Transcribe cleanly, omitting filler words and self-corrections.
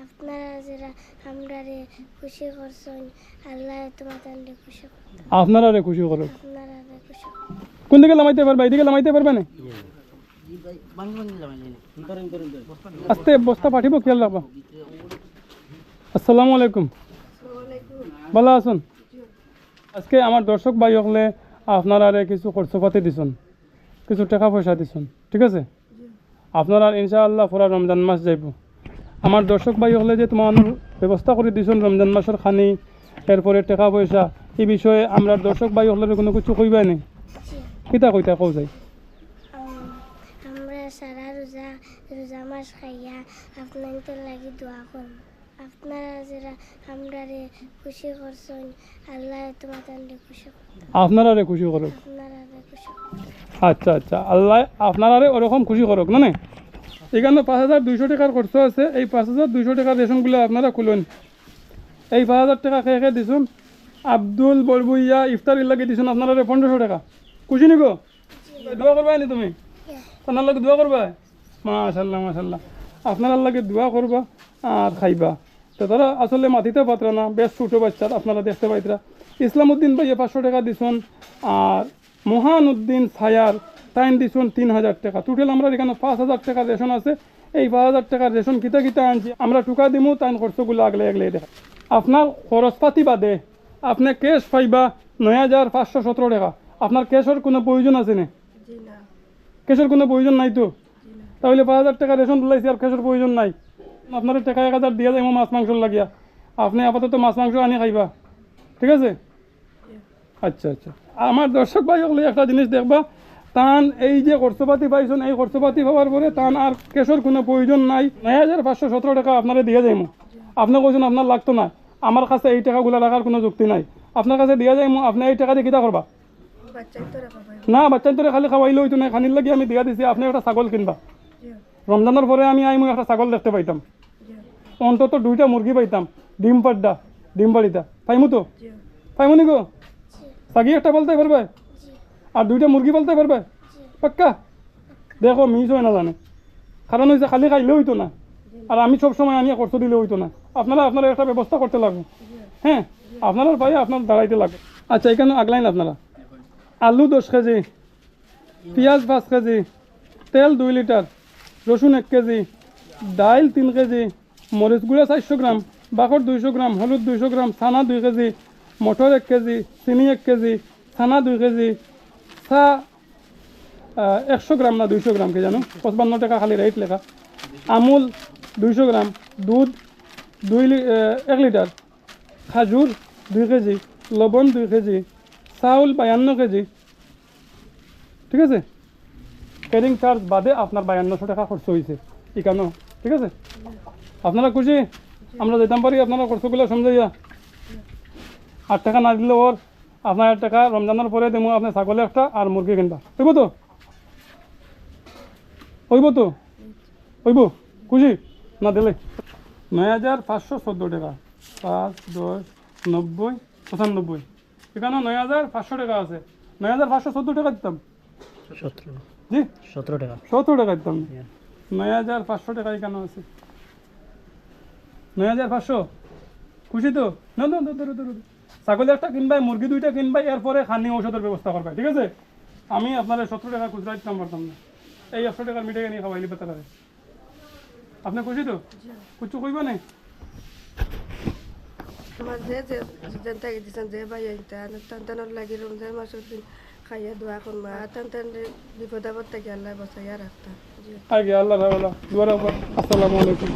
আপনারা যারা আমরারে খুশি করছেন আল্লাহ তোমাদের খুশি করুন। আপনারা খুশি করুক। আপনারা খুশি করুন। কোন দিকে লামাইতে পারবা? এদিকে লামাইতে পারবে না? আস্তে বস্তা পাঠিব, খেয়াল রাখবা। আসসালামু আলাইকুম। ভালো আছেন? আজকে আমার দর্শক ভাই হলে আপনারা কিছু খরচপাতি দিছেন, কিছু টাকা পয়সা দিছেন, ঠিক আছে? আপনারা ইনশাআল্লাহ পুরা রমজান মাস যাইব। আমার দর্শক ভাই হলে যে তোমার ব্যবস্থা করে দিছেন রমজান মাসের খানি, এরপরে টাকা পয়সা, এই বিষয়ে আমরা দর্শক ভাই হলে কোনো কিছু কইবাই নেই। কিতা কইতা কও যাই? আমরা সারা রোজা মাস খাইয়া আপনাদের লাগি দোয়া করব। আপনারা যারা আমরারে খুশি করছেন আল্লাহ তোমাদের খুশি করুন। আপনারা খুশি করুক। আপনারা খুশি করুন। আচ্ছা আচ্ছা, আল্লাহ আপনারা ওরকম খুশি করুক না? এখানে 5200 টাকার খরচ আছে। এই 5200 টাকার রেশনগুলো আপনারা খুলুন। এই 5000 টাকা খেয়ে খেয়ে দিছুন। আব্দুল বলবুইয়া ইফতারির লাগে দিছুন আপনারা 1500 টাকা। খুশি নিগো? দোয়া করবা নি তুমি? আপনার লাগে দোয়া করবা? মাশাল্লাহ মাশাল্লাহ। আপনার লাগে দোয়া করবা আর খাইবা। তো তারা আসলে মাতিতে পাত্রা না, বেশ ছোটো বাচ্চা, আপনারা দেখতে পাইতরা। ইসলাম উদ্দিন ভাইয়া 500 টাকা দিছুন আর মহান উদ্দিন ছায়ার টাইম দিছুন 3000 টাকা। টোটাল আমরা এখানে 5000 টাকার রেশন আছে। এই 5000 টাকার রেশন কিতা কিতা আনছি আমরা টুকা দিমু, তাই খরচগুলো আগলে আগলে দেখা। আপনার খরচপাতি বাদে আপনি ক্যাশ পাইবা 9517 টাকা। আপনার ক্যাশের কোনো প্রয়োজন আছে না? ক্যাশের কোনো প্রয়োজন নাই তো? তাহলে 5000 টাকা রেশন তুলাইছি আর ক্যাশের প্রয়োজন নাই। আপনার টাকা 1000 দিয়া যাইব মাছ মাংস লাগিয়া। আপনি আপাতত মাছ মাংস আনি খাইবা, ঠিক আছে? আচ্ছা আচ্ছা, আমার দর্শক ভাই হলে একটা জিনিস দেখবা, তান এই যে খরচপাতি পাইছেন, এই খরচপাতি পাওয়ার পরে তান আর ক্যাশের কোনো প্রয়োজন নাই। 9517 টাকা আপনারা দিয়ে যাইমু। আপনি কইছেন আপনার লাগতো না, আমার কাছে এই টাকাগুলো রাখার কোনো যুক্তি নাই। আপনার কাছে দিয়ে যাইমু, আপনি এই টাকা দিয়ে কিতা করবা? না, বাচ্চাই তোরে খালি খাওয়াইলে হইতো না, খানির লাগি আমি দিয়া দিছি। আপনি একটা ছাগল কিনবা। রমজানের পরে আমি আইমু একটা ছাগল দেখতে পাইতাম, অন্তত 2টা মুরগি পাইতাম, ডিম পাড্ডা, ডিম বাড়িটা পাইমু তো? পাইমু নি গো? সাগি একটা বলতে পারবে আর 2টা মুরগি বলতে পারবে? পাক্কা? দেখো মিস হয় না জানে, কারণ হয়েছে খালি খাইলে হইতো না, আর আমি সব সময় আনিয়ে খরচ দিলে হইতো না। আপনারা একটা ব্যবস্থা করতে লাগবে। হ্যাঁ, আপনারা পাই আপনার দাঁড়াইতে লাগবে। আচ্ছা, এখানে আগলাইন আপনারা আলু 10 কেজি, পেঁয়াজ 5 কেজি, তেল 2 লিটার, রসুন 1 কেজি, ডাইল 3 কেজি, মরিচ গুঁড়া 400 গ্রাম, বাকর 200 গ্রাম, হলুদ 200 গ্রাম, ছানা 2 কেজি, মটর 1 কেজি, চিনি 1 কেজি, ছানা 2 কেজি, চা 100 গ্রাম না 200 গ্রাম কে জানো, 55 টাকা খালি রেট লেখা। আমুল 200 গ্রাম, দুধ 1 লিটার, খাজুর 2 কেজি, লবণ 2 কেজি, চাউল 52 কেজি, ঠিক আছে? ক্যারিং চার্জ বাদে আপনার 5200 টাকা খরচ হয়েছে এখানেও, ঠিক আছে? আপনারা খুশি? আমরা যেতাম পারি আপনারা খরচগুলো সমঝাইয়া। 8 টাকা না দিলে ওর আপনার 8 টাকা রমজানের পরে দেবো, আপনি ছাগলে একটা আর মুরগি কিনবা। হইব তো? হইব তো? হইব? খুশি না দিলে? 9514 টাকা, 5, 10, 90, 95। এখানে 9500 টাকা আছে। 9514 টাকা দিতাম। 17 জি 17 টাকা 17 টাকা দিতাম। 9500 টাকা এখানে আছে। 9500 খুশি তো? না না ধরো ধরো, ছাগল একটা কিনবাই, মুরগি 2টা কিনবাই, এরপরে খানি ঔষধের ব্যবস্থা করবাই, ঠিক আছে? আমি আপনার 17 টাকা খুচরা দিতাম পারতাম না। এই 100 টাকার মিঠাই নিয়ে খাওয়াইলি পেতে পারে। আপনি খুশি তো? কিছু কইবা নাই? আমার যে জনতা দিচ্ছেন যে ভাই টান লাগি রমজান মাসের দিন খাইয়া দোয়া করবো আর টান বিপদ আপদ থেকে আল্লাহ বসাইয়া রাখতাম। আগে আল্লাহ রাখা, আসসালামু আলাইকুম।